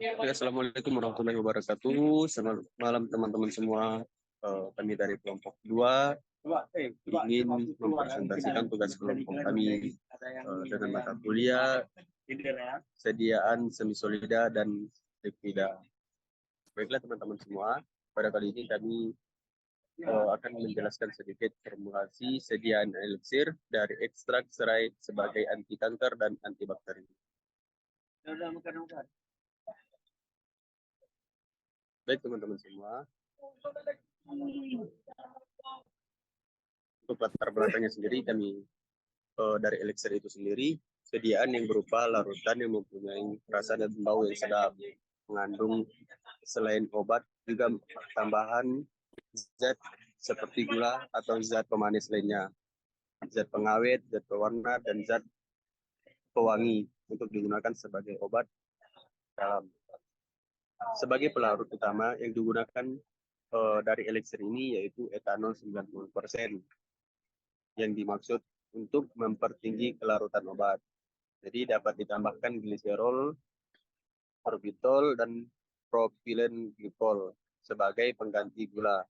Ya, Assalamualaikum warahmatullahi wabarakatuh. Selamat malam teman-teman semua. Kami dari kelompok 2 ingin mempresentasikan tugas kelompok kami dengan mata kuliah sediaan semisolida dan liquida. Baiklah teman-teman semua, pada kali ini kami akan menjelaskan sedikit formulasi sediaan eliksir dari ekstrak serai sebagai anti kanker dan antibakteri. Baik teman-teman semua, untuk latar belakangnya sendiri kami dari eliksir itu sendiri sediaan yang berupa larutan yang mempunyai rasa dan bau yang sedap, mengandung selain obat juga tambahan zat seperti gula atau zat pemanis lainnya, zat pengawet, zat pewarna, dan zat pewangi untuk digunakan sebagai obat dalam. Sebagai pelarut utama yang digunakan dari eliksir ini yaitu etanol 90% yang dimaksud untuk mempertinggi kelarutan obat. Jadi dapat ditambahkan gliserol, sorbitol, dan propilen glikol sebagai pengganti gula.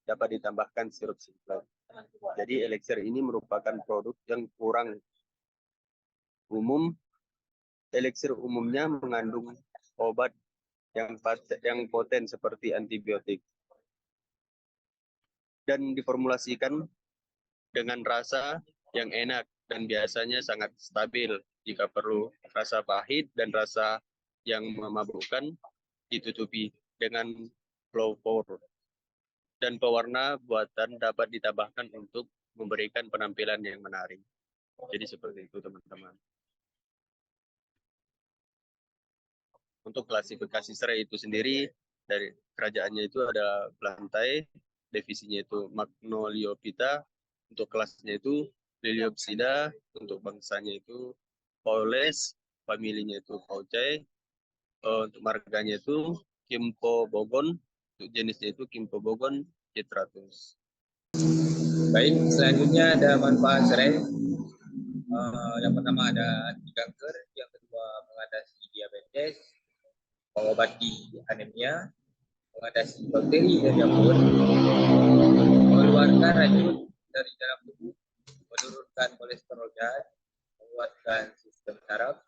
Dapat ditambahkan sirup simplex. Jadi eliksir ini merupakan produk yang kurang umum. Eliksir umumnya mengandung obat yang poten seperti antibiotik dan diformulasikan dengan rasa yang enak dan biasanya sangat stabil. Jika perlu, rasa pahit dan rasa yang memabukkan ditutupi dengan fluor. Dan pewarna buatan dapat ditambahkan untuk memberikan penampilan yang menarik. Jadi seperti itu teman-teman. Untuk klasifikasi serai itu sendiri, dari kerajaannya itu ada Plantae, divisinya itu Magnoliophyta, untuk kelasnya itu Liliopsida, untuk bangsanya itu Paules, familinya itu Paucae, untuk marganya itu Kimpobogon, untuk jenisnya itu Kimpobogon citratus. Baik, selanjutnya ada manfaat serai. Yang pertama ada anti kanker, yang kedua mengatasi diabetes, mengobati anemia, mengatasi bakteri dan jamur, mengeluarkan racun dari dalam tubuh, menurunkan kolesterol jahat, menguatkan sistem saraf,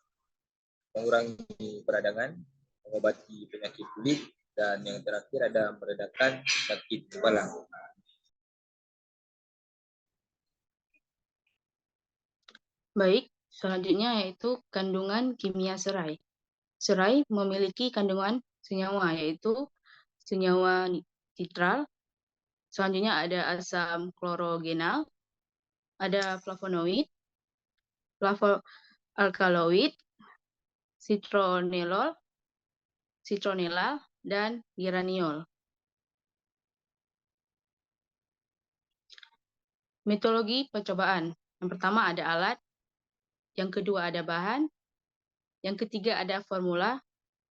mengurangi peradangan, mengobati penyakit kulit, dan yang terakhir ada meredakan sakit kepala. Baik, selanjutnya yaitu kandungan kimia serai. Serai memiliki kandungan senyawa yaitu senyawa nitral. Selanjutnya ada asam klorogenal, ada flavonoid, alkaloid, citronellol, citronella, dan geraniol. Metodologi percobaan. Yang pertama ada alat, yang kedua ada bahan, yang ketiga ada formula,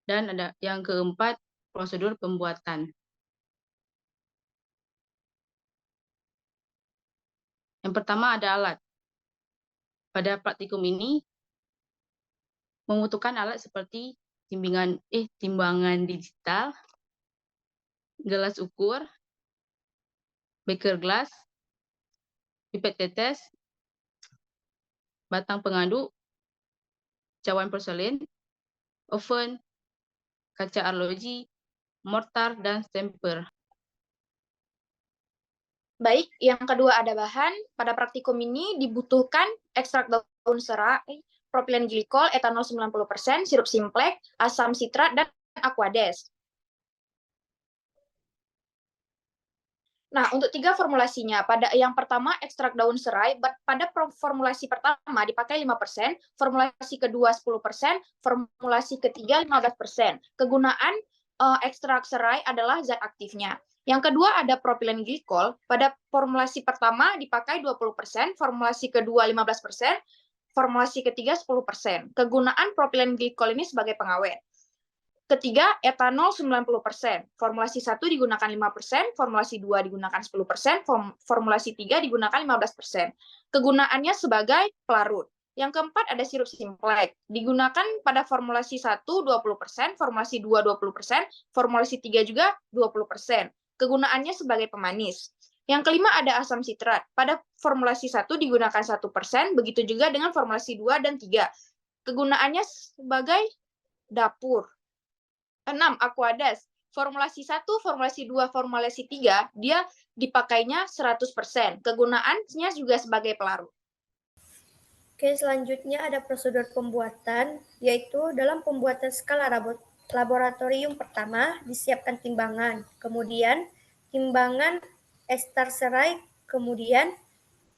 dan ada yang keempat prosedur pembuatan. Yang pertama ada alat. Pada praktikum ini membutuhkan alat seperti timbangan digital, gelas ukur, beker gelas, pipet tetes, batang pengaduk, cawan porselin, oven, kaca arloji, mortar, dan stemper. Baik, yang kedua ada bahan. Pada praktikum ini dibutuhkan ekstrak daun serai, propilen glikol, etanol 90%, sirup simplex, asam sitrat, dan aquades. Nah, untuk 3 formulasinya, pada yang pertama ekstrak daun serai, pada formulasi pertama dipakai 5%, formulasi kedua 10%, formulasi ketiga 15%. Kegunaan ekstrak serai adalah zat aktifnya. Yang kedua ada propilen glikol, pada formulasi pertama dipakai 20%, formulasi kedua 15%, formulasi ketiga 10%. Kegunaan propilen glikol ini sebagai pengawet. Ketiga, etanol 90%. Formulasi 1 digunakan 5%, formulasi 2 digunakan 10%, formulasi 3 digunakan 15%. Kegunaannya sebagai pelarut. Yang keempat ada sirup simplex. Digunakan pada formulasi 1 20%, formulasi 2 20%, formulasi 3 juga 20%. Kegunaannya sebagai pemanis. Yang kelima ada asam sitrat. Pada formulasi 1 digunakan 1%, begitu juga dengan formulasi 2 dan 3. Kegunaannya sebagai dapur. 6. Aquadas. Formulasi 1, formulasi 2, formulasi 3, dia dipakainya 100%. Kegunaannya juga sebagai pelarut. Oke, selanjutnya ada prosedur pembuatan, yaitu dalam pembuatan skala laboratorium pertama, disiapkan timbangan. Kemudian, timbangan ester serai, kemudian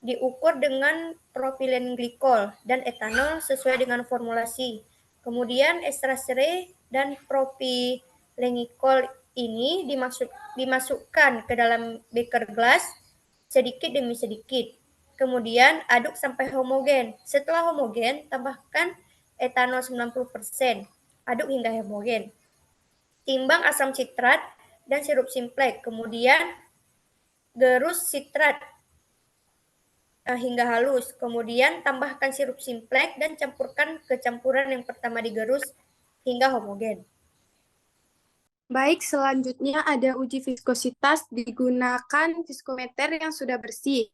diukur dengan propilen glikol dan etanol sesuai dengan formulasi. Kemudian estraserai dan propilengikol ini dimasukkan ke dalam beker gelas sedikit demi sedikit. Kemudian aduk sampai homogen. Setelah homogen, tambahkan etanol 90%. Aduk hingga homogen. Timbang asam sitrat dan sirup simplex. Kemudian gerus sitrat hingga halus. Kemudian tambahkan sirup simplex dan campurkan ke campuran yang pertama digerus hingga homogen. Baik, selanjutnya ada uji viskositas digunakan viskometer yang sudah bersih.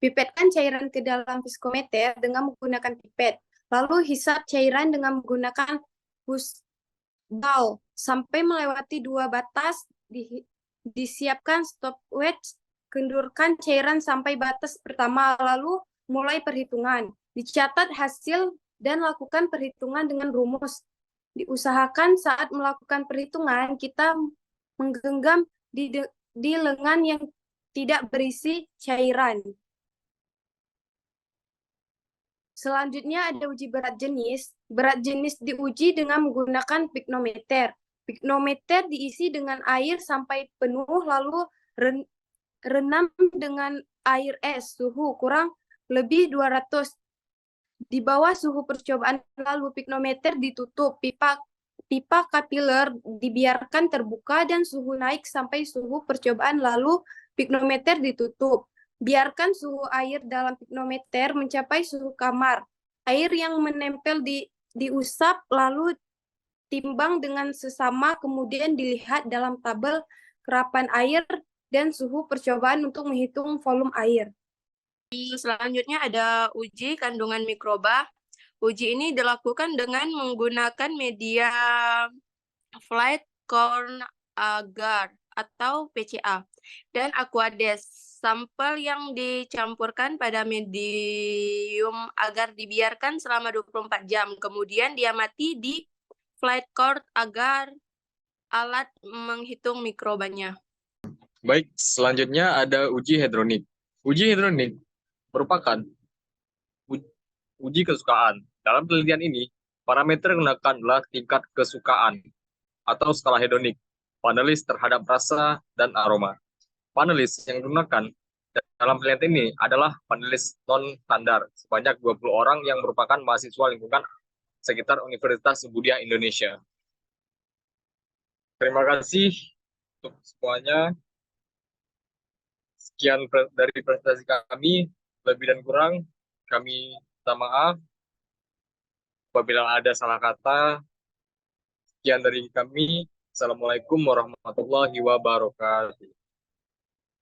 Pipetkan cairan ke dalam viskometer dengan menggunakan pipet. Lalu hisap cairan dengan menggunakan husbal sampai melewati 2 batas. Disiapkan stopwatch. Kendurkan cairan sampai batas pertama, lalu mulai perhitungan. Dicatat hasil dan lakukan perhitungan dengan rumus. Diusahakan saat melakukan perhitungan, kita menggenggam di lengan yang tidak berisi cairan. Selanjutnya ada uji berat jenis. Berat jenis diuji dengan menggunakan piknometer. Piknometer diisi dengan air sampai penuh, lalu renam dengan air es, suhu kurang lebih 200. Di bawah suhu percobaan, lalu piknometer ditutup. Pipa kapiler dibiarkan terbuka dan suhu naik sampai suhu percobaan, lalu piknometer ditutup. Biarkan suhu air dalam piknometer mencapai suhu kamar. Air yang menempel diusap, lalu timbang dengan sesama, kemudian dilihat dalam tabel kerapan air dan suhu percobaan untuk menghitung volume air. Selanjutnya ada uji kandungan mikroba. Uji ini dilakukan dengan menggunakan media flat corn agar atau PCA dan Aquades. Sampel yang dicampurkan pada medium agar dibiarkan selama 24 jam. Kemudian diamati di flat corn agar alat menghitung mikrobanya. Baik, selanjutnya ada uji hedronik. Uji hedronik merupakan uji kesukaan. Dalam penelitian ini, parameter yang digunakan adalah tingkat kesukaan atau skala hedonik panelis terhadap rasa dan aroma. Panelis yang digunakan dalam penelitian ini adalah panelis non-standar, sebanyak 20 orang yang merupakan mahasiswa lingkungan sekitar Universitas Budia Indonesia. Terima kasih untuk semuanya. Sekian dari presentasi kami. Lebih dan kurang, kami minta maaf apabila ada salah kata. Sekian dari kami. Assalamualaikum warahmatullahi wabarakatuh.